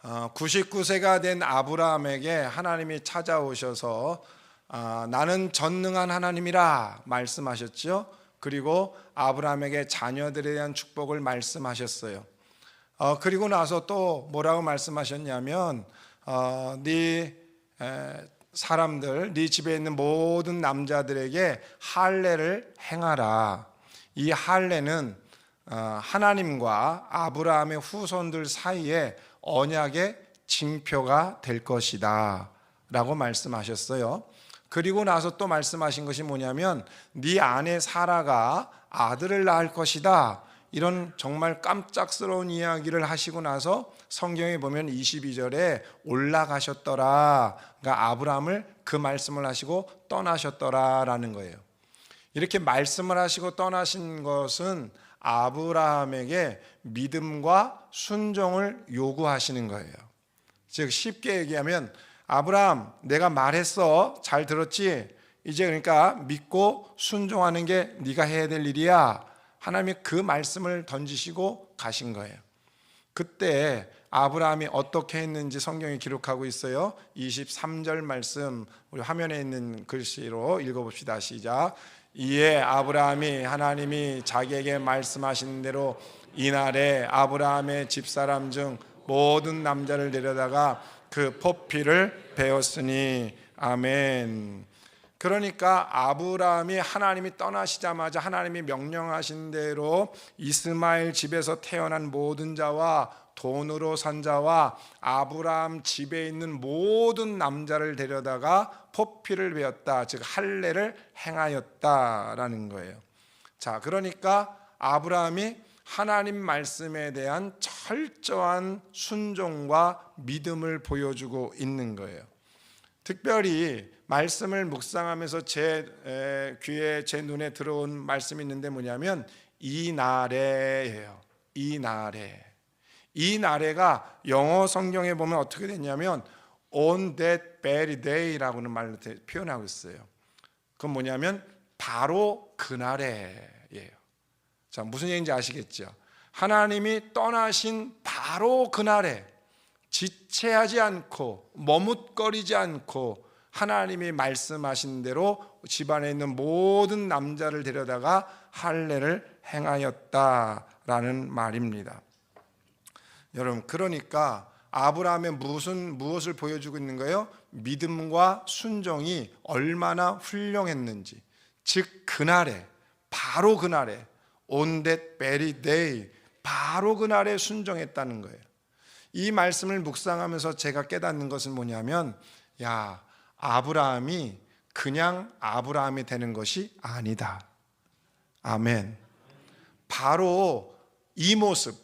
99세가 된 아브라함에게 하나님이 찾아오셔서 나는 전능한 하나님이라 말씀하셨죠. 그리고 아브라함에게 자녀들에 대한 축복을 말씀하셨어요. 그리고 나서 또 뭐라고 말씀하셨냐면 네 사람들, 네 집에 있는 모든 남자들에게 할례를 행하라. 이 할례는 하나님과 아브라함의 후손들 사이에 언약의 징표가 될 것이다 라고 말씀하셨어요. 그리고 나서 또 말씀하신 것이 뭐냐면 네 아내 사라가 아들을 낳을 것이다. 이런 정말 깜짝스러운 이야기를 하시고 나서 성경에 보면 22절에 올라가셨더라. 그러니까 아브라함을 그 말씀을 하시고 떠나셨더라라는 거예요. 이렇게 말씀을 하시고 떠나신 것은 아브라함에게 믿음과 순종을 요구하시는 거예요. 즉 쉽게 얘기하면 아브라함, 내가 말했어. 잘 들었지? 이제 그러니까 믿고 순종하는 게 네가 해야 될 일이야. 하나님이 그 말씀을 던지시고 가신 거예요. 그때 아브라함이 어떻게 했는지 성경이 기록하고 있어요. 23절 말씀 우리 화면에 있는 글씨로 읽어봅시다. 시작. 이에 아브라함이 하나님이 자기에게 말씀하신 대로 이날에 아브라함의 집사람 중 모든 남자를 데려다가 그 포피를 베었으니 아멘. 그러니까 아브라함이 하나님이 떠나시자마자 하나님이 명령하신 대로 이스마엘 집에서 태어난 모든 자와 돈으로 산 자와 아브라함 집에 있는 모든 남자를 데려다가 포피를 베었다. 즉 할례를 행하였다라는 거예요. 자, 그러니까 아브라함이 하나님 말씀에 대한 철저한 순종과 믿음을 보여주고 있는 거예요. 특별히 말씀을 묵상하면서 제 귀에 제 눈에 들어온 말씀이 있는데 뭐냐면 이날에예요. 이 날에가 영어 성경에 보면 어떻게 됐냐면 on that very day라고는 말로 표현하고 있어요. 그건 뭐냐면 바로 그날에예요. 자, 무슨 얘기인지 아시겠죠? 하나님이 떠나신 바로 그날에 지체하지 않고 머뭇거리지 않고 하나님이 말씀하신 대로 집안에 있는 모든 남자를 데려다가 할례를 행하였다라는 말입니다. 여러분, 그러니까 아브라함의 무엇을 보여주고 있는 거예요? 믿음과 순종이 얼마나 훌륭했는지. 즉 그날에, 바로 그날에 on that very day, 바로 그날에 순종했다는 거예요. 이 말씀을 묵상하면서 제가 깨닫는 것은 뭐냐면 아브라함이 그냥 아브라함이 되는 것이 아니다. 아멘. 바로 이 모습,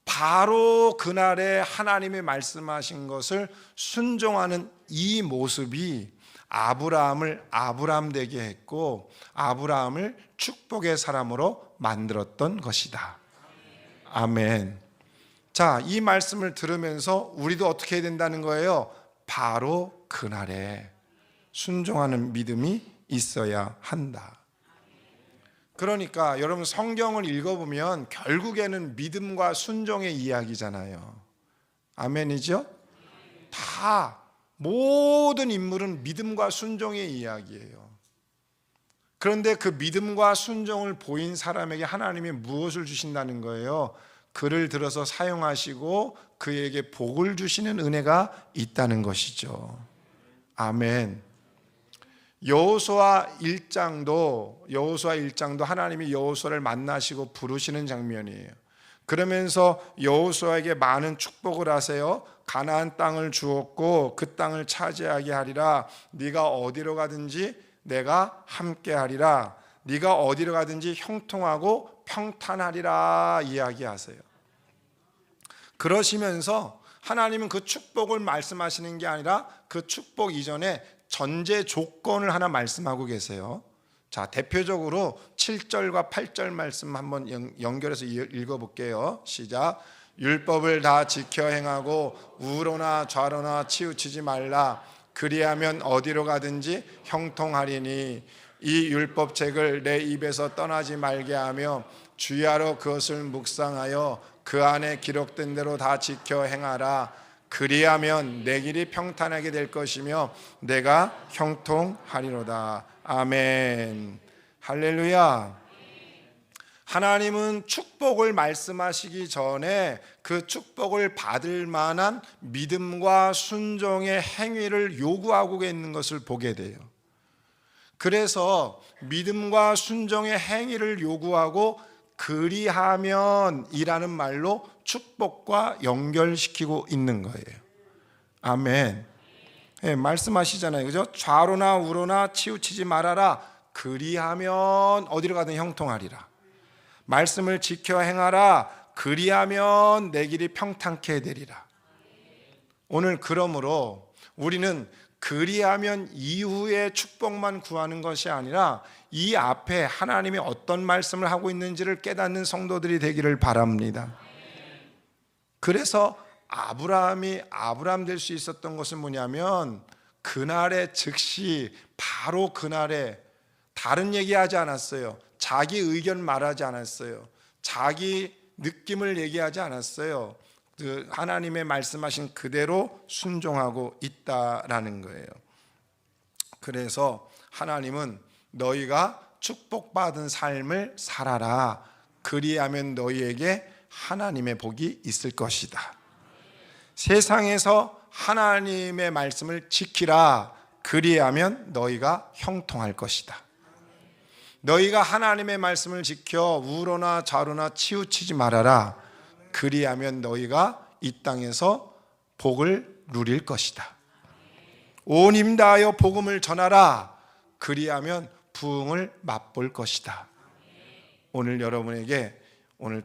바로 그날에 하나님이 말씀하신 것을 순종하는 이 모습이 아브라함을 아브라함 되게 했고 아브라함을 축복의 사람으로 만들었던 것이다. 아멘. 자, 이 말씀을 들으면서 우리도 어떻게 해야 된다는 거예요? 바로 그날에 순종하는 믿음이 있어야 한다. 그러니까 여러분 성경을 읽어보면 결국에는 믿음과 순종의 이야기잖아요. 아멘이죠? 다 모든 인물은 믿음과 순종의 이야기예요. 그런데 그 믿음과 순종을 보인 사람에게 하나님이 무엇을 주신다는 거예요? 그를 들어서 사용하시고 그에게 복을 주시는 은혜가 있다는 것이죠. 아멘. 여호수아 1장도 하나님이 여호수아를 만나시고 부르시는 장면이에요. 그러면서 여호수아에게 많은 축복을 하세요. 가나안 땅을 주었고 그 땅을 차지하게 하리라. 네가 어디로 가든지 내가 함께 하리라. 네가 어디로 가든지 형통하고 평탄하리라 이야기하세요. 그러시면서 하나님은 그 축복을 말씀하시는 게 아니라 그 축복 이전에 전제 조건을 하나 말씀하고 계세요. 자, 대표적으로 7절과 8절 말씀 한번 연결해서 읽어볼게요. 시작. 율법을 다 지켜 행하고 우로나 좌로나 치우치지 말라. 그리하면 어디로 가든지 형통하리니 이 율법책을 내 입에서 떠나지 말게 하며 주야로 그것을 묵상하여 그 안에 기록된 대로 다 지켜 행하라. 그리하면 내 길이 평탄하게 될 것이며 내가 형통하리로다. 아멘. 할렐루야. 하나님은 축복을 말씀하시기 전에 그 축복을 받을 만한 믿음과 순종의 행위를 요구하고 있는 것을 보게 돼요. 그래서 믿음과 순종의 행위를 요구하고 그리하면 이라는 말로 축복과 연결시키고 있는 거예요. 아멘. 네, 말씀하시잖아요. 그죠? 좌로나 우로나 치우치지 말아라. 그리하면 어디로 가든 형통하리라. 말씀을 지켜 행하라. 그리하면 내 길이 평탄케 되리라. 오늘 그러므로 우리는 그리하면 이후의 축복만 구하는 것이 아니라 이 앞에 하나님이 어떤 말씀을 하고 있는지를 깨닫는 성도들이 되기를 바랍니다. 그래서 아브라함이 아브라함 될 수 있었던 것은 뭐냐면 그날에 즉시 바로 그날에 다른 얘기하지 않았어요. 자기 의견 말하지 않았어요. 자기 느낌을 얘기하지 않았어요. 그 하나님의 말씀하신 그대로 순종하고 있다라는 거예요. 그래서 하나님은 너희가 축복받은 삶을 살아라. 그리하면 너희에게 하나님의 복이 있을 것이다. 세상에서 하나님의 말씀을 지키라. 그리하면 너희가 형통할 것이다. 너희가 하나님의 말씀을 지켜 우로나 좌로나 치우치지 말아라. 그리하면 너희가 이 땅에서 복을 누릴 것이다. 온 힘 다하여 복음을 전하라. 그리하면 부흥을 맛볼 것이다. 오늘 여러분에게 오늘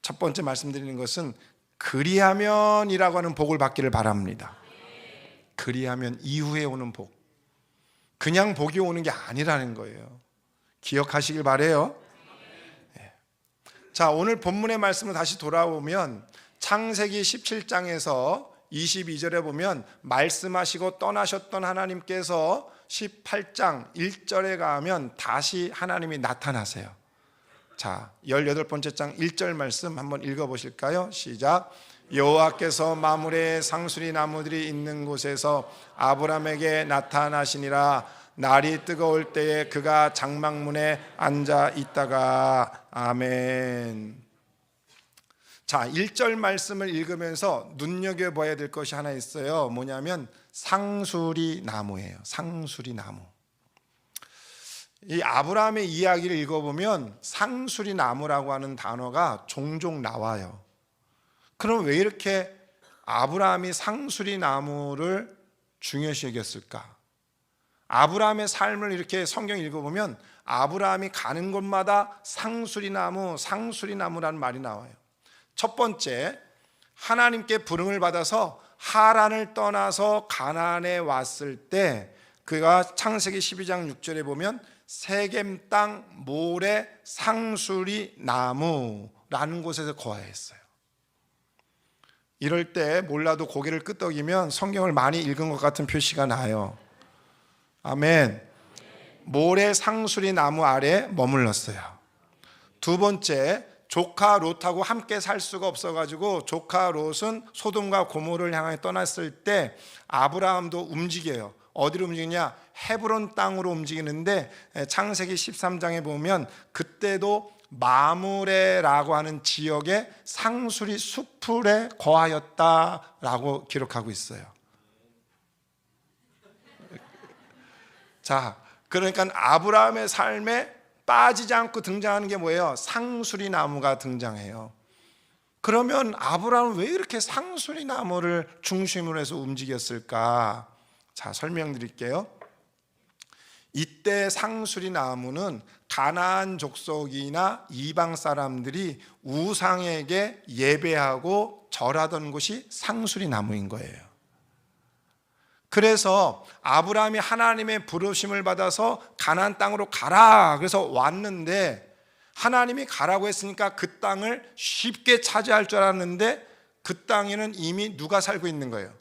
첫 번째 말씀드리는 것은 그리하면이라고 하는 복을 받기를 바랍니다. 그리하면 이후에 오는 복, 그냥 복이 오는 게 아니라는 거예요. 기억하시길 바래요. 네. 자, 오늘 본문의 말씀으로 다시 돌아오면 창세기 17장에서 22절에 보면 말씀하시고 떠나셨던 하나님께서 18장 1절에 가면 다시 하나님이 나타나세요. 자, 18번째 장 1절 말씀 한번 읽어보실까요? 시작. 여호와께서 마므레 상수리 나무들이 있는 곳에서 아브라함에게 나타나시니라. 날이 뜨거울 때에 그가 장막문에 앉아 있다가. 아멘. 자, 1절 말씀을 읽으면서 눈여겨봐야 될 것이 하나 있어요. 뭐냐면 상수리 나무예요. 상수리 나무. 이 아브라함의 이야기를 읽어보면 상수리 나무라고 하는 단어가 종종 나와요. 그럼 왜 이렇게 아브라함이 상수리 나무를 중요시 여겼을까? 아브라함의 삶을 이렇게 성경 읽어보면 아브라함이 가는 곳마다 상수리 나무라는 말이 나와요. 첫 번째, 하나님께 부름을 받아서 하란을 떠나서 가나안에 왔을 때 그가 창세기 12장 6절에 보면 세겜 땅 모래 상수리 나무라는 곳에서 거하였어요. 이럴 때 몰라도 고개를 끄덕이면 성경을 많이 읽은 것 같은 표시가 나요. 아멘. 모래 상수리 나무 아래 머물렀어요. 두 번째, 조카 롯하고 함께 살 수가 없어가지고 조카 롯은 소돔과 고모를 향해 떠났을 때 아브라함도 움직여요. 어디로 움직이냐? 헤브론 땅으로 움직이는데 창세기 13장에 보면 그때도 마므레라고 하는 지역의 상수리 숲풀에 거하였다라고 기록하고 있어요. 자, 그러니까 아브라함의 삶에 빠지지 않고 등장하는 게 뭐예요? 상수리 나무가 등장해요. 그러면 아브라함은 왜 이렇게 상수리 나무를 중심으로 해서 움직였을까? 자, 설명드릴게요. 이때 상수리 나무는 가나안 족속이나 이방 사람들이 우상에게 예배하고 절하던 곳이 상수리 나무인 거예요. 그래서 아브라함이 하나님의 부르심을 받아서 가나안 땅으로 가라 그래서 왔는데 하나님이 가라고 했으니까 그 땅을 쉽게 차지할 줄 알았는데 그 땅에는 이미 누가 살고 있는 거예요?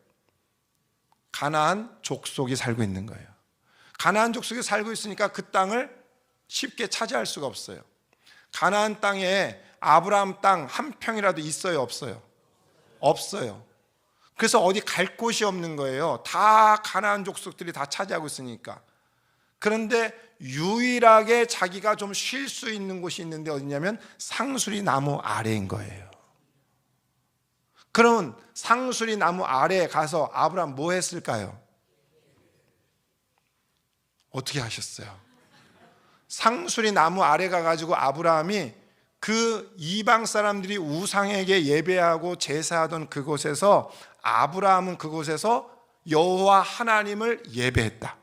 가나안 족속이 살고 있는 거예요. 가나안 족속이 살고 있으니까 그 땅을 쉽게 차지할 수가 없어요. 가나안 땅에 아브라함 땅 한 평이라도 있어요, 없어요? 없어요. 그래서 어디 갈 곳이 없는 거예요. 다 가나안 족속들이 다 차지하고 있으니까. 그런데 유일하게 자기가 좀 쉴 수 있는 곳이 있는데 어디냐면 상수리 나무 아래인 거예요. 그러면 상수리 나무 아래에 가서 아브라함 뭐 했을까요? 어떻게 하셨어요? 상수리 나무 아래 가가지고 아브라함이 그 이방 사람들이 우상에게 예배하고 제사하던 그곳에서 아브라함은 그곳에서 여호와 하나님을 예배했다.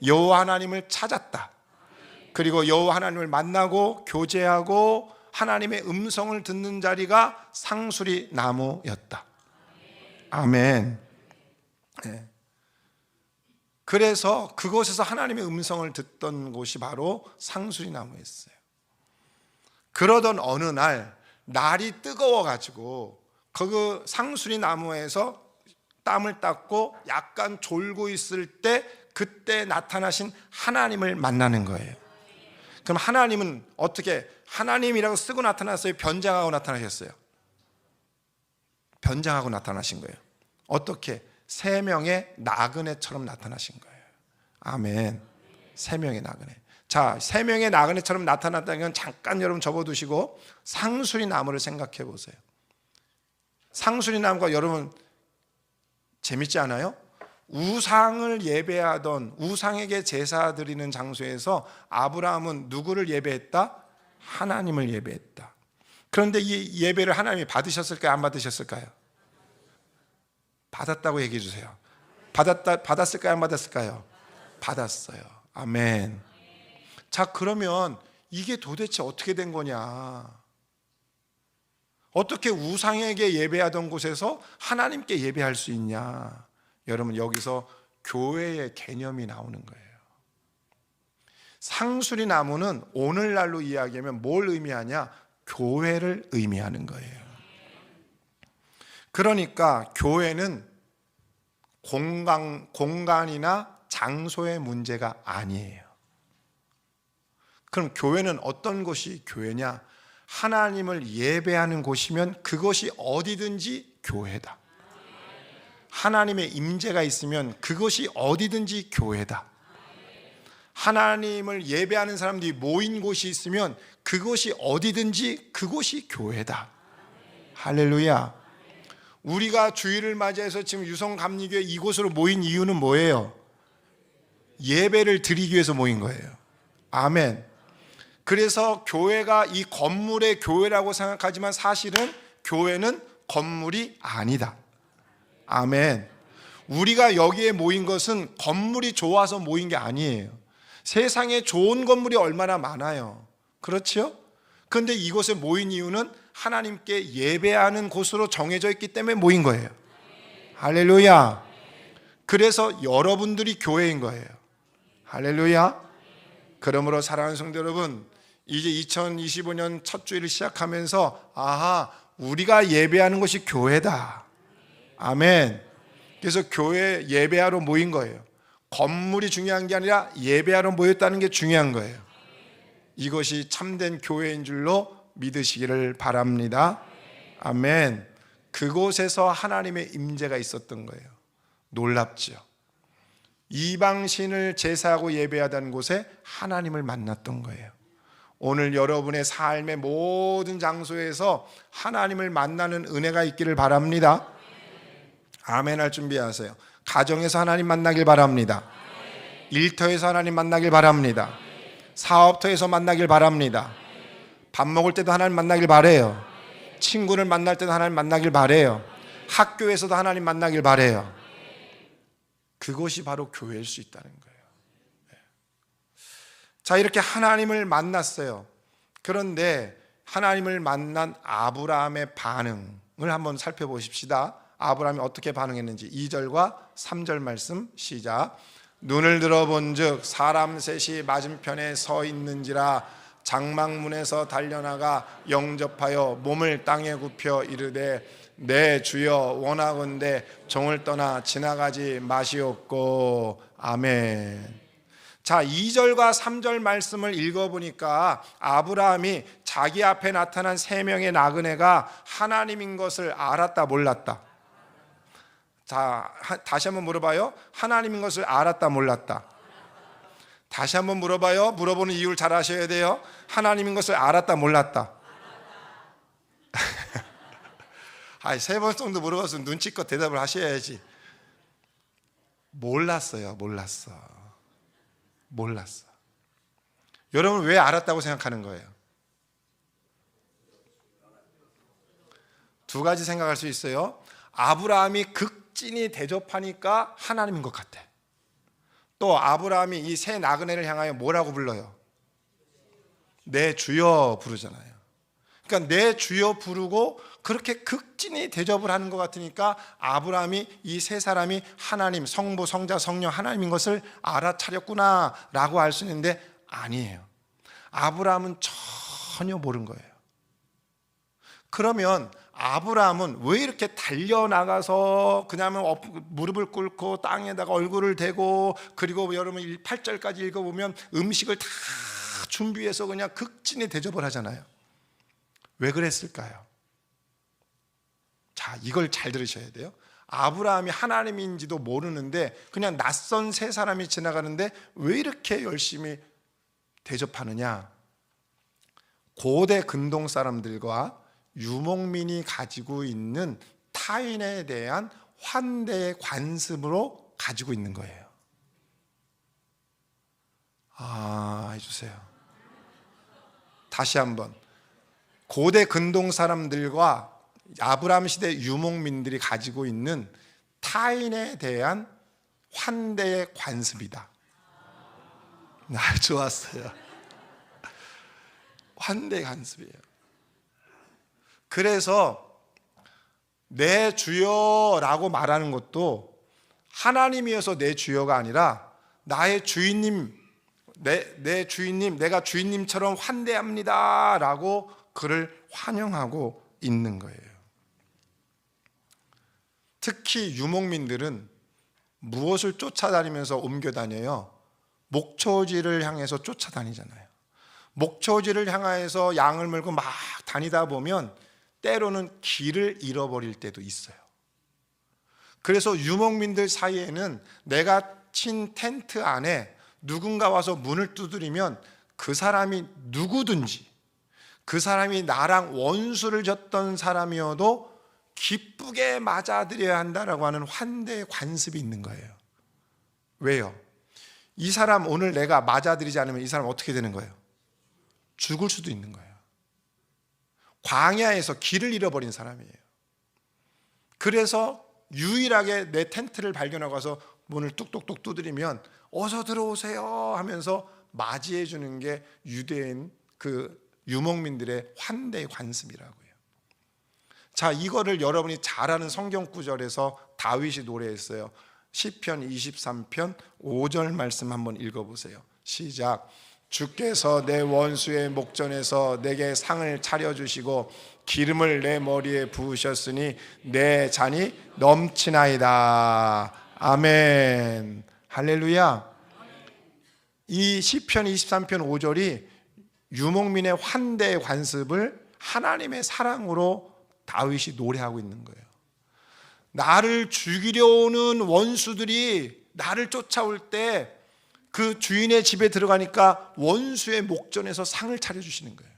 여호와 하나님을 찾았다. 그리고 여호와 하나님을 만나고 교제하고 하나님의 음성을 듣는 자리가 상수리 나무였다. 아멘. 네. 그래서 그곳에서 하나님의 음성을 듣던 곳이 바로 상수리 나무였어요. 그러던 어느 날 날이 뜨거워가지고 그 상수리 나무에서 땀을 닦고 약간 졸고 있을 때 그때 나타나신 하나님을 만나는 거예요. 그럼 하나님은 어떻게 하나님이라고 쓰고 나타났어요? 변장하고 나타나셨어요? 변장하고 나타나신 거예요. 어떻게? 세 명의 나그네처럼 나타나신 거예요. 아멘. 세 명의 나그네. 자, 세 명의 나그네처럼 나타났다는 건 잠깐 여러분 접어두시고 상수리 나무를 생각해 보세요. 상수리 나무가 여러분 재밌지 않아요? 우상을 예배하던 우상에게 제사 드리는 장소에서 아브라함은 누구를 예배했다? 하나님을 예배했다. 그런데 이 예배를 하나님이 받으셨을까요? 안 받으셨을까요? 받았다고 얘기해 주세요. 받았을까요? 안 받았을까요? 받았어요. 아멘. 자, 그러면 이게 도대체 어떻게 된 거냐? 어떻게 우상에게 예배하던 곳에서 하나님께 예배할 수 있냐? 여러분, 여기서 교회의 개념이 나오는 거예요. 상수리 나무는 오늘날로 이야기하면 뭘 의미하냐? 교회를 의미하는 거예요. 그러니까 교회는 공간이나 장소의 문제가 아니에요. 그럼 교회는 어떤 곳이 교회냐? 하나님을 예배하는 곳이면 그것이 어디든지 교회다. 하나님의 임재가 있으면 그것이 어디든지 교회다. 하나님을 예배하는 사람들이 모인 곳이 있으면 그것이 어디든지 그곳이 교회다. 할렐루야. 우리가 주일을 맞이해서 지금 유성감리교회 이곳으로 모인 이유는 뭐예요? 예배를 드리기 위해서 모인 거예요. 아멘. 그래서 교회가 이 건물의 교회라고 생각하지만 사실은 교회는 건물이 아니다. 아멘. 우리가 여기에 모인 것은 건물이 좋아서 모인 게 아니에요. 세상에 좋은 건물이 얼마나 많아요. 그렇죠? 그런데 이곳에 모인 이유는 하나님께 예배하는 곳으로 정해져 있기 때문에 모인 거예요. 할렐루야. 그래서 여러분들이 교회인 거예요. 할렐루야. 그러므로 사랑하는 성도 여러분, 이제 2025년 첫 주일을 시작하면서 아하, 우리가 예배하는 것이 교회다. 아멘. 그래서 교회 예배하러 모인 거예요. 건물이 중요한 게 아니라 예배하러 모였다는 게 중요한 거예요. 이것이 참된 교회인 줄로 믿으시기를 바랍니다. 아멘. 그곳에서 하나님의 임재가 있었던 거예요. 놀랍죠. 이방신을 제사하고 예배하던 곳에 하나님을 만났던 거예요. 오늘 여러분의 삶의 모든 장소에서 하나님을 만나는 은혜가 있기를 바랍니다. 아멘 할 준비하세요. 가정에서 하나님 만나길 바랍니다. 일터에서 하나님 만나길 바랍니다. 사업터에서 만나길 바랍니다. 밥 먹을 때도 하나님 만나길 바래요. 친구를 만날 때도 하나님 만나길 바래요. 학교에서도 하나님 만나길 바래요. 그것이 바로 교회일 수 있다는 거예요. 자, 이렇게 하나님을 만났어요. 그런데 하나님을 만난 아브라함의 반응을 한번 살펴보십시다. 아브라함이 어떻게 반응했는지 2절과 3절 말씀 시작. 눈을 들어본즉 사람 셋이 맞은편에 서 있는지라 장막문에서 달려나가 영접하여 몸을 땅에 굽혀 이르되 내 주여 원하건대 종을 떠나 지나가지 마시옵고. 아멘. 자, 2절과 3절 말씀을 읽어보니까 아브라함이 자기 앞에 나타난 세 명의 나그네가 하나님인 것을 알았다 몰랐다? 자, 다시 한번 물어봐요. 하나님인 것을 알았다 몰랐다? 다시 한번 물어봐요. 물어보는 이유를 잘 아셔야 돼요. 하나님인 것을 알았다 몰랐다? 세 번 정도 물어봤으면 눈치껏 대답을 하셔야지. 몰랐어요. 몰랐어. 여러분 왜 알았다고 생각하는 거예요? 두 가지 생각할 수 있어요. 아브라함이 극진히 대접하니까 하나님인 것 같아. 또 아브라함이 이 새 나그네를 향하여 뭐라고 불러요? 내 주여 부르잖아요. 그러니까 내 주여 부르고 그렇게 극진히 대접을 하는 것 같으니까 아브라함이 이 세 사람이 하나님, 성부, 성자, 성령 하나님인 것을 알아차렸구나 라고 할 수 있는데 아니에요. 아브라함은 전혀 모른 거예요. 그러면 아브라함은 왜 이렇게 달려나가서 그냥 무릎을 꿇고 땅에다가 얼굴을 대고, 그리고 여러분 8절까지 읽어보면 음식을 다 준비해서 그냥 극진히 대접을 하잖아요. 왜 그랬을까요? 자, 이걸 잘 들으셔야 돼요. 아브라함이 하나님인지도 모르는데 그냥 낯선 세 사람이 지나가는데 왜 이렇게 열심히 대접하느냐? 고대 근동 사람들과 유목민이 가지고 있는 타인에 대한 환대의 관습으로 가지고 있는 거예요. 해주세요. 다시 한번. 고대 근동 사람들과 아브라함 시대 유목민들이 가지고 있는 타인에 대한 환대의 관습이다. 좋았어요. 환대의 관습이에요. 그래서 내 주여라고 말하는 것도 하나님이어서 내 주여가 아니라 나의 주인님, 내 주인님, 내가 주인님처럼 환대합니다 라고 그를 환영하고 있는 거예요. 특히 유목민들은 무엇을 쫓아다니면서 옮겨 다녀요? 목초지를 향해서 쫓아다니잖아요. 목초지를 향해서 양을 몰고 막 다니다 보면 때로는 길을 잃어버릴 때도 있어요. 그래서 유목민들 사이에는 내가 친 텐트 안에 누군가 와서 문을 두드리면 그 사람이 누구든지, 그 사람이 나랑 원수를 졌던 사람이어도 기쁘게 맞아들여야 한다라고 하는 환대의 관습이 있는 거예요. 왜요? 이 사람 오늘 내가 맞아들이지 않으면 이 사람 어떻게 되는 거예요? 죽을 수도 있는 거예요. 광야에서 길을 잃어버린 사람이에요. 그래서 유일하게 내 텐트를 발견하고 가서 문을 뚝뚝뚝 두드리면 어서 들어오세요 하면서 맞이해 주는 게 유대인 그 유목민들의 환대의 관습이라고요. 자, 이거를 여러분이 잘 아는 성경 구절에서 다윗이 노래했어요. 시편 23편 5절 말씀 한번 읽어보세요. 시작. 주께서 내 원수의 목전에서 내게 상을 차려주시고 기름을 내 머리에 부으셨으니 내 잔이 넘치나이다. 아멘. 할렐루야. 이 시편 23편 5절이 유목민의 환대의 관습을 하나님의 사랑으로 다윗이 노래하고 있는 거예요. 나를 죽이려 오는 원수들이 나를 쫓아올 때 그 주인의 집에 들어가니까 원수의 목전에서 상을 차려주시는 거예요.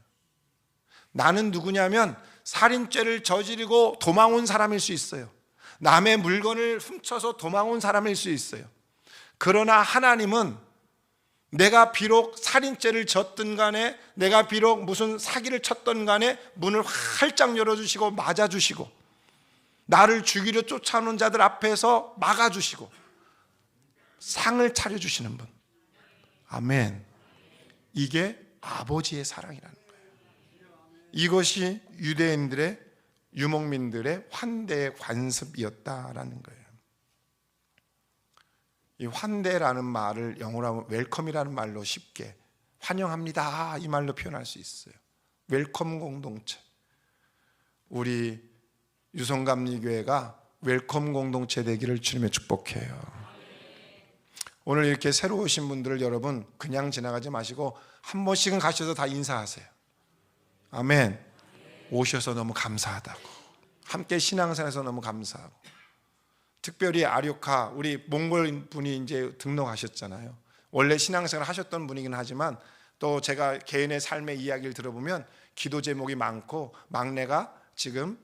나는 누구냐면 살인죄를 저지르고 도망온 사람일 수 있어요. 남의 물건을 훔쳐서 도망온 사람일 수 있어요. 그러나 하나님은 내가 비록 살인죄를 졌든 간에, 내가 비록 무슨 사기를 쳤든 간에 문을 활짝 열어주시고 맞아주시고 나를 죽이려 쫓아오는 자들 앞에서 막아주시고 상을 차려주시는 분. 아멘. 이게 아버지의 사랑이라는 거예요. 이것이 유대인들의, 유목민들의 환대의 관습이었다라는 거예요. 이 환대라는 말을 영어로 하면 웰컴이라는 말로 쉽게 환영합니다 이 말로 표현할 수 있어요. 웰컴 공동체. 우리 유성감리교회가 웰컴 공동체 되기를 주님의 축복해요. 오늘 이렇게 새로 오신 분들을 여러분 그냥 지나가지 마시고 한 번씩은 가셔서 다 인사하세요. 아멘. 오셔서 너무 감사하다고, 함께 신앙생활에서 너무 감사하고, 특별히 아류카 우리 몽골 분이 이제 등록하셨잖아요. 원래 신앙생활 하셨던 분이긴 하지만 또 제가 개인의 삶의 이야기를 들어보면 기도 제목이 많고 막내가 지금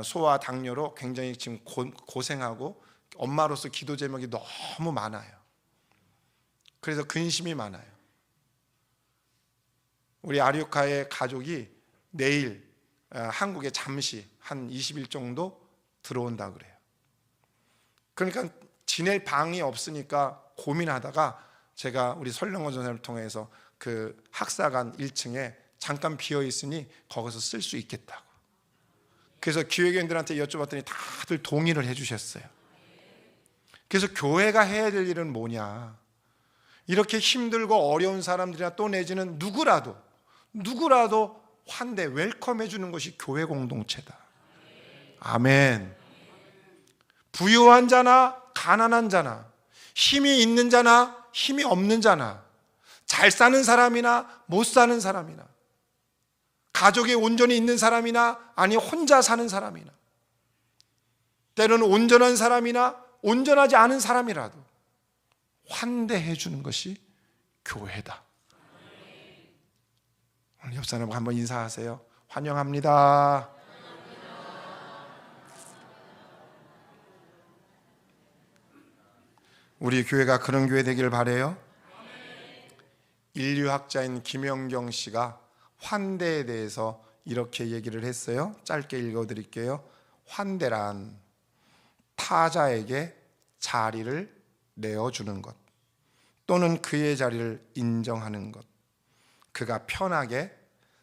소아 당뇨로 굉장히 지금 고생하고 엄마로서 기도 제목이 너무 많아요. 그래서 근심이 많아요. 우리 아류카의 가족이 내일 한국에 잠시 한 20일 정도 들어온다 그래요. 그러니까 지낼 방이 없으니까 고민하다가 제가 우리 설령원 전사를 통해서 그 학사관 1층에 잠깐 비어 있으니 거기서 쓸 수 있겠다고. 그래서 기획위원들한테 여쭤봤더니 다들 동의를 해주셨어요. 그래서 교회가 해야 될 일은 뭐냐? 이렇게 힘들고 어려운 사람들이나 또 내지는 누구라도 환대 웰컴 해주는 것이 교회 공동체다. 아멘. 부유한 자나 가난한 자나, 힘이 있는 자나 힘이 없는 자나, 잘 사는 사람이나 못 사는 사람이나, 가족이 온전히 있는 사람이나 아니 혼자 사는 사람이나, 때로는 온전한 사람이나 온전하지 않은 사람이라도 환대해 주는 것이 교회다. 오늘 옆 사람과 한번 인사하세요. 환영합니다. 우리 교회가 그런 교회 되기를 바라요. 인류학자인 김영경 씨가 환대에 대해서 이렇게 얘기를 했어요. 짧게 읽어드릴게요. 환대란 타자에게 자리를 내어주는 것 또는 그의 자리를 인정하는 것, 그가 편하게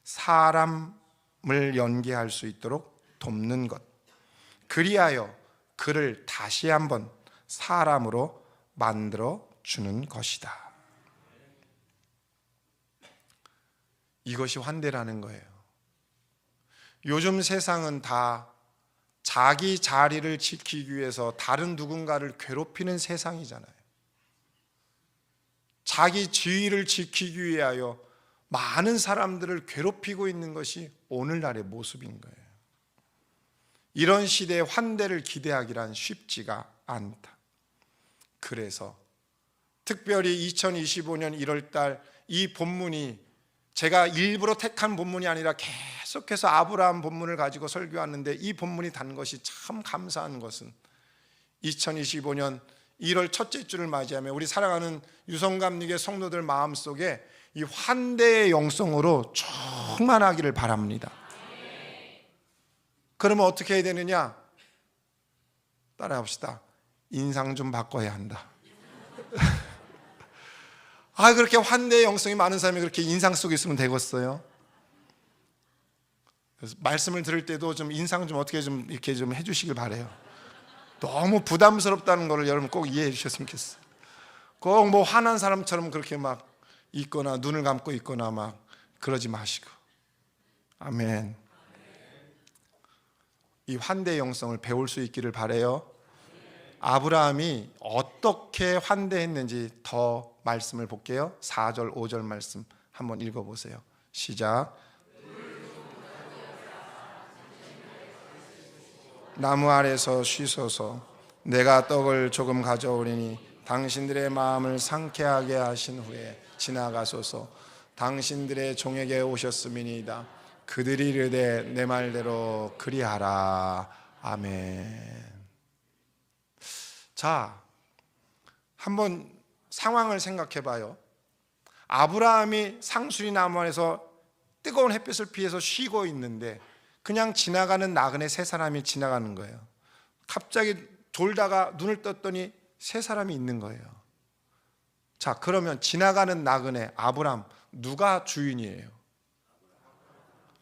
사람을 연계할 수 있도록 돕는 것, 그리하여 그를 다시 한번 사람으로 만들어 주는 것이다. 이것이 환대라는 거예요. 요즘 세상은 다 자기 자리를 지키기 위해서 다른 누군가를 괴롭히는 세상이잖아요. 자기 지위를 지키기 위하여 많은 사람들을 괴롭히고 있는 것이 오늘날의 모습인 거예요. 이런 시대에 환대를 기대하기란 쉽지가 않다. 그래서 특별히 2025년 1월달 이 본문이 제가 일부러 택한 본문이 아니라 계속해서 아브라함 본문을 가지고 설교하는데 이 본문이 단 것이 참 감사한 것은 2025년 1월 첫째 주를 맞이하며 우리 사랑하는 유성감리교 성도들 마음속에 이 환대의 영성으로 충만하기를 바랍니다. 그러면 어떻게 해야 되느냐? 따라합시다. 인상 좀 바꿔야 한다. 그렇게 환대의 영성이 많은 사람이 그렇게 인상 속에 있으면 되겠어요? 그래서 말씀을 들을 때도 좀 인상 좀 어떻게 좀 이렇게 좀 해주시길 바래요. 너무 부담스럽다는 것을 여러분 꼭 이해해 주셨으면 좋겠어요. 꼭 뭐 화난 사람처럼 그렇게 막 있거나 눈을 감고 있거나 막 그러지 마시고. 아멘. 이 환대의 영성을 배울 수 있기를 바래요. 아브라함이 어떻게 환대했는지 더 말씀을 볼게요. 4절 5절 말씀 한번 읽어보세요. 시작. 나무 아래서 쉬소서. 내가 떡을 조금 가져오리니 당신들의 마음을 상쾌하게 하신 후에 지나가소서. 당신들의 종에게 오셨음이니이다. 그들이 이르되 내 말대로 그리하라. 아멘. 자, 한번 상황을 생각해 봐요. 아브라함이 상수리 나무 안에서 뜨거운 햇빛을 피해서 쉬고 있는데 그냥 지나가는 나그네 세 사람이 지나가는 거예요. 갑자기 졸다가 눈을 떴더니 세 사람이 있는 거예요. 자, 그러면 지나가는 나그네 아브라함 누가 주인이에요?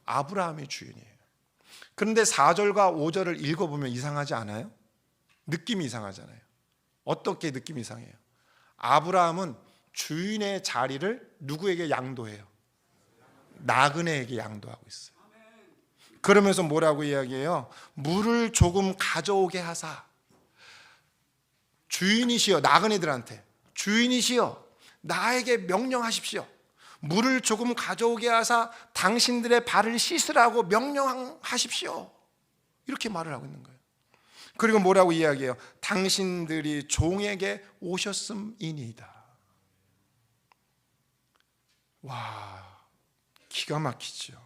아브라함이 주인이에요. 그런데 4절과 5절을 읽어보면 이상하지 않아요? 느낌이 이상하잖아요. 어떻게 느낌이 이상해요? 아브라함은 주인의 자리를 누구에게 양도해요? 나그네에게 양도하고 있어요. 그러면서 뭐라고 이야기해요? 물을 조금 가져오게 하사. 주인이시여, 나그네들한테 주인이시여 나에게 명령하십시오. 물을 조금 가져오게 하사 당신들의 발을 씻으라고 명령하십시오. 이렇게 말을 하고 있는 거예요. 그리고 뭐라고 이야기해요? 당신들이 종에게 오셨음이니이다. 와, 기가 막히죠.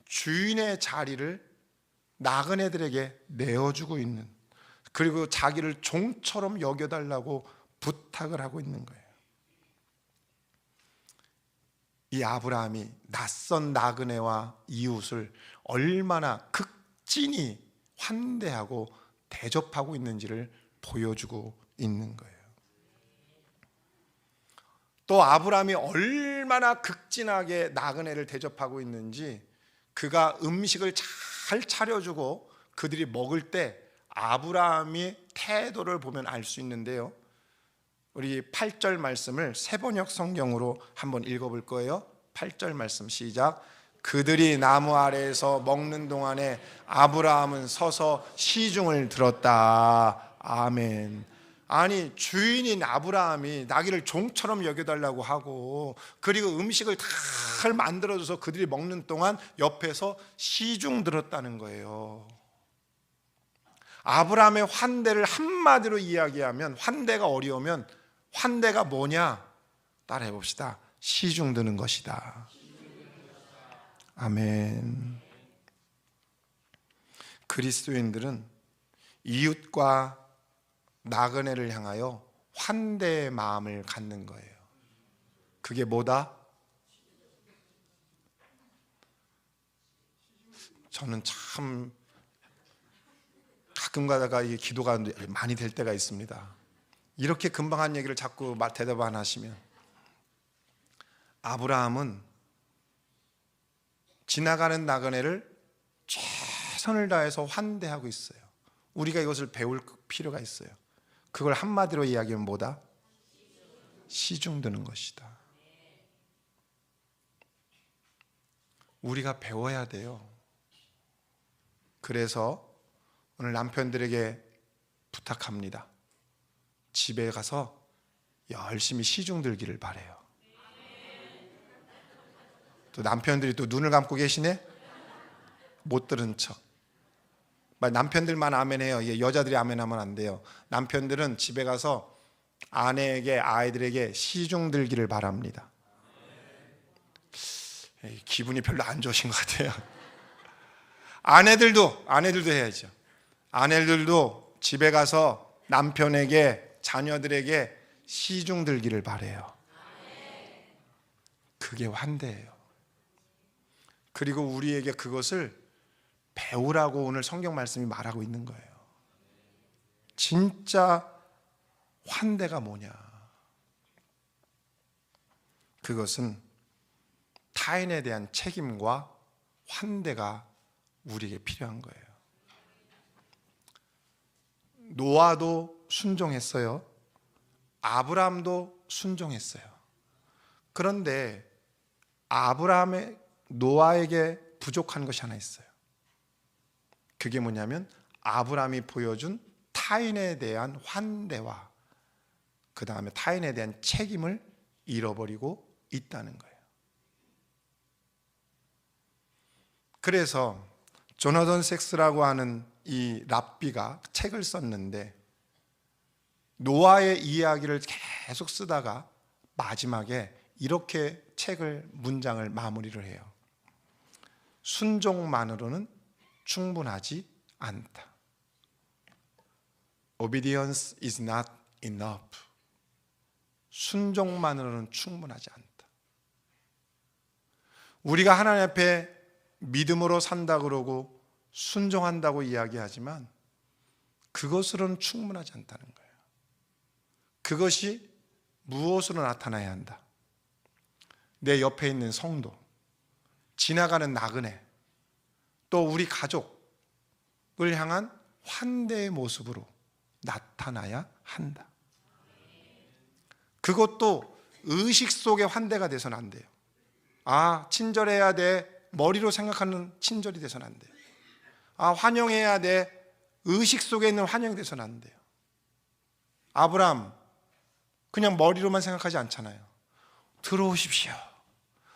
주인의 자리를 나그네들에게 내어주고 있는, 그리고 자기를 종처럼 여겨달라고 부탁을 하고 있는 거예요. 이 아브라함이 낯선 나그네와 이웃을 얼마나 극진히 환대하고 대접하고 있는지를 보여주고 있는 거예요. 또 아브라함이 얼마나 극진하게 나그네를 대접하고 있는지, 그가 음식을 잘 차려주고 그들이 먹을 때 아브라함이 태도를 보면 알 수 있는데요, 우리 8절 말씀을 세번역 성경으로 한번 읽어볼 거예요. 8절 말씀 시작. 그들이 나무 아래에서 먹는 동안에 아브라함은 서서 시중을 들었다. 아멘. 아니, 주인인 아브라함이 나귀를 종처럼 여겨달라고 하고, 그리고 음식을 잘 만들어줘서 그들이 먹는 동안 옆에서 시중 들었다는 거예요. 아브라함의 환대를 한마디로 이야기하면, 환대가 어려우면 환대가 뭐냐? 따라해 봅시다. 시중 드는 것이다. 아멘. 그리스도인들은 이웃과 나그네를 향하여 환대의 마음을 갖는 거예요. 그게 뭐다? 저는 참 가끔 가다가 이 기도가 많이 될 때가 있습니다. 이렇게 금방 한 얘기를 자꾸 대답 안 하시면, 아브라함은 지나가는 나그네를 최선을 다해서 환대하고 있어요. 우리가 이것을 배울 필요가 있어요. 그걸 한마디로 이야기하면 뭐다? 시중 드는 것이다. 우리가 배워야 돼요. 그래서 오늘 남편들에게 부탁합니다. 집에 가서 열심히 시중 들기를 바라요. 또 남편들이 또 눈을 감고 계시네? 못 들은 척. 남편들만 아멘해요. 이게 여자들이 아멘하면 안 돼요. 남편들은 집에 가서 아내에게, 아이들에게 시중 들기를 바랍니다. 기분이 별로 안 좋으신 것 같아요. 아내들도 해야죠. 아내들도 집에 가서 남편에게, 자녀들에게 시중 들기를 바라요. 그게 환대예요. 그리고 우리에게 그것을 배우라고 오늘 성경 말씀이 말하고 있는 거예요. 진짜 환대가 뭐냐? 그것은 타인에 대한 책임과 환대가 우리에게 필요한 거예요. 노아도 순종했어요. 아브라함도 순종했어요. 그런데 아브라함의 노아에게 부족한 것이 하나 있어요. 그게 뭐냐면 아브라함이 보여준 타인에 대한 환대와 그 다음에 타인에 대한 책임을 잃어버리고 있다는 거예요. 그래서 조나단 섹스라고 하는 이 랍비가 책을 썼는데, 노아의 이야기를 계속 쓰다가 마지막에 이렇게 문장을 마무리를 해요. 순종만으로는 충분하지 않다. Obedience is not enough. 순종만으로는 충분하지 않다. 우리가 하나님 앞에 믿음으로 산다 그러고 순종한다고 이야기하지만 그것으로는 충분하지 않다는 거예요. 그것이 무엇으로 나타나야 한다? 내 옆에 있는 성도, 지나가는 나그네, 또 우리 가족을 향한 환대의 모습으로 나타나야 한다. 그것도 의식 속의 환대가 돼서는 안 돼요. 아, 친절해야 돼. 머리로 생각하는 친절이 돼서는 안 돼요. 아, 환영해야 돼. 의식 속에 있는 환영이 돼서는 안 돼요. 아브라함 그냥 머리로만 생각하지 않잖아요. 들어오십시오.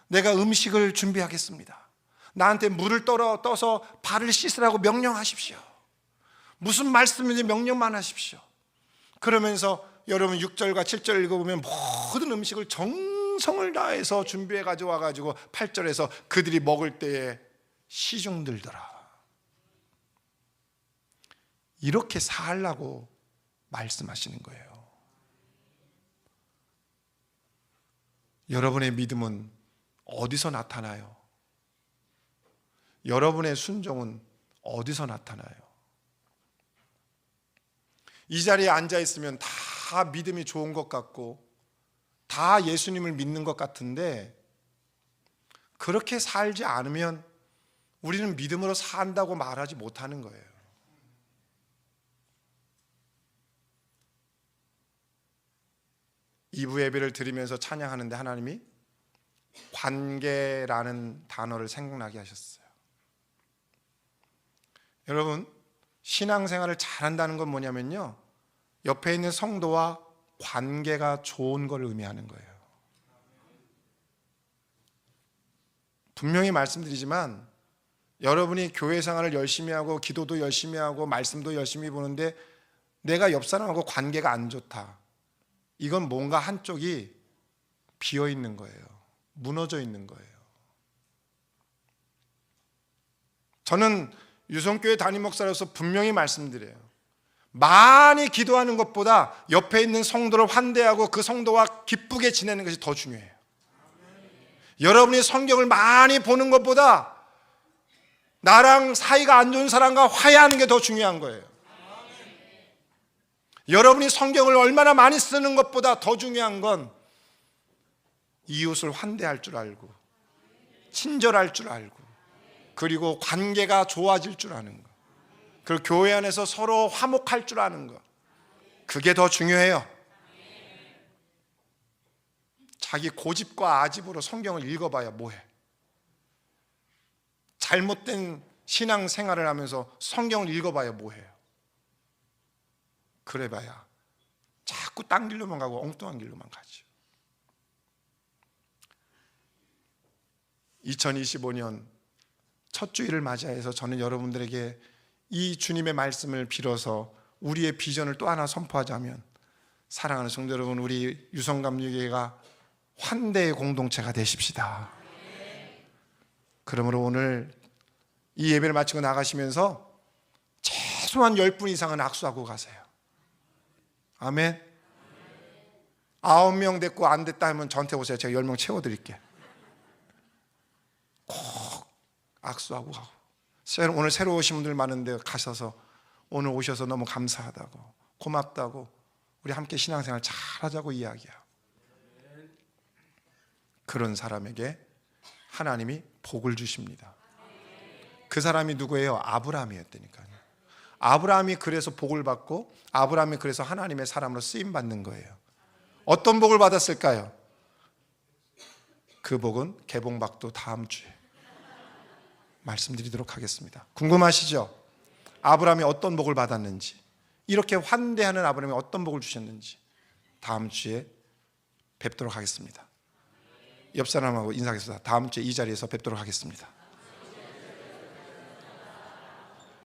내가 음식을 준비하겠습니다. 나한테 물을 떠서 발을 씻으라고 명령하십시오. 무슨 말씀인지 명령만 하십시오. 그러면서 여러분 6절과 7절 읽어보면 모든 음식을 정성을 다해서 준비해 가져와 가지고 8절에서 그들이 먹을 때에 시중들더라. 이렇게 살라고 말씀하시는 거예요. 여러분의 믿음은 어디서 나타나요? 여러분의 순종은 어디서 나타나요? 이 자리에 앉아 있으면 다 믿음이 좋은 것 같고 다 예수님을 믿는 것 같은데 그렇게 살지 않으면 우리는 믿음으로 산다고 말하지 못하는 거예요. 이부 예배를 드리면서 찬양하는데 하나님이 관계라는 단어를 생각나게 하셨어요. 여러분, 신앙생활을 잘한다는 건 뭐냐면요, 옆에 있는 성도와 관계가 좋은 걸 의미하는 거예요. 분명히 말씀드리지만 여러분이 교회 생활을 열심히 하고 기도도 열심히 하고 말씀도 열심히 보는데 내가 옆 사람하고 관계가 안 좋다, 이건 뭔가 한쪽이 비어 있는 거예요. 무너져 있는 거예요. 저는 유성교회 담임 목사로서 분명히 말씀드려요. 많이 기도하는 것보다 옆에 있는 성도를 환대하고 그 성도와 기쁘게 지내는 것이 더 중요해요. 여러분이 성경을 많이 보는 것보다 나랑 사이가 안 좋은 사람과 화해하는 게 더 중요한 거예요. 여러분이 성경을 얼마나 많이 쓰는 것보다 더 중요한 건 이웃을 환대할 줄 알고 친절할 줄 알고 그리고 관계가 좋아질 줄 아는 것, 그리고 교회 안에서 서로 화목할 줄 아는 것, 그게 더 중요해요. 자기 고집과 아집으로 성경을 읽어봐야 뭐해? 잘못된 신앙생활을 하면서 성경을 읽어봐야 뭐해요? 그래봐야 자꾸 딴 길로만 가고 엉뚱한 길로만 가죠. 2025년 첫 주일을 맞이해서 저는 여러분들에게 이 주님의 말씀을 빌어서 우리의 비전을 또 하나 선포하자면, 사랑하는 성도 여러분, 우리 유성감리교회가 환대의 공동체가 되십시다. 그러므로 오늘 이 예배를 마치고 나가시면서 최소한 10분 이상은 악수하고 가세요. 아멘. 9명 됐고 안 됐다 하면 저한테 오세요. 제가 10명 채워드릴게요. 꼭 악수하고 가고, 오늘 새로 오신 분들 많은데 가셔서 오늘 오셔서 너무 감사하다고, 고맙다고, 우리 함께 신앙생활 잘하자고 이야기하고, 그런 사람에게 하나님이 복을 주십니다. 그 사람이 누구예요? 아브라함이었다니까요. 아브라함이 그래서 복을 받고 아브라함이 그래서 하나님의 사람으로 쓰임받는 거예요. 어떤 복을 받았을까요? 그 복은 개봉박도 다음 주에 말씀드리도록 하겠습니다. 궁금하시죠? 아브라함이 어떤 복을 받았는지, 이렇게 환대하는 아브라함이 어떤 복을 주셨는지 다음 주에 뵙도록 하겠습니다. 옆 사람하고 인사하겠습니다. 다음 주에 이 자리에서 뵙도록 하겠습니다.